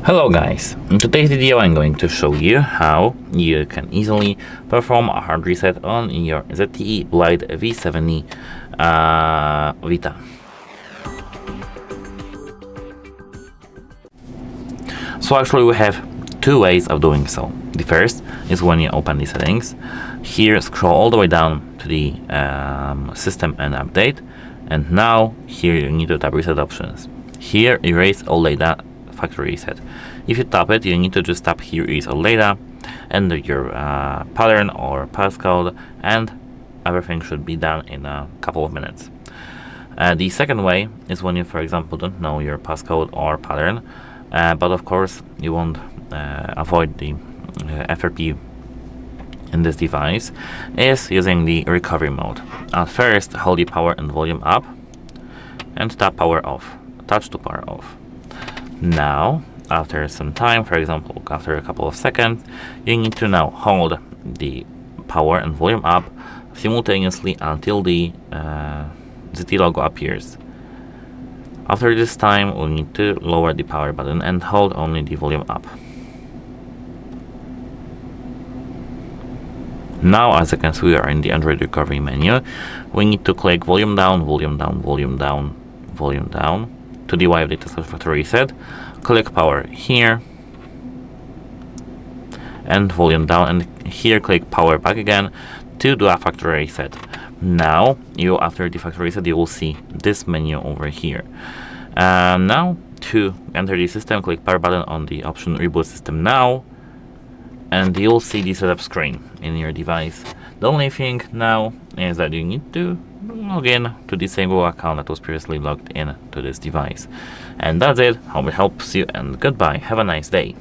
Hello guys, in today's video I'm going to show you how you can easily perform a hard reset on your ZTE Blade V70 Vita. So actually we have two ways of doing so. The first is when you open the settings. Here scroll all the way down to the system and update, and now here you need to tap reset options. Here erase all data, factory reset. If you tap it, you need to just tap here erase all data, enter your pattern or passcode, and everything should be done in a couple of minutes. The second way is when you, for example, don't know your passcode or pattern, but of course you won't avoid the FRP in this device, is using the recovery mode. At first, hold the power and volume up and tap power off. Touch to power off. Now, after some time, for example, after a couple of seconds, you need to now hold the power and volume up simultaneously until the ZTE logo appears. After this time, we need to lower the power button and hold only the volume up. Now, as you can see, we are in the Android recovery menu. We need to click volume down, volume down, volume down, volume down to the wipe data factory reset. Click power here and volume down, and here click power back again to do a factory reset. Now, after the factory reset, you will see this menu over here. Now, to enter the system, click power button on the option reboot system now, and you'll see the setup screen in your device. The only thing now is that you need to log in to the same Google account that was previously logged in to this device. And that's it. Hope it helps you, and goodbye. Have a nice day.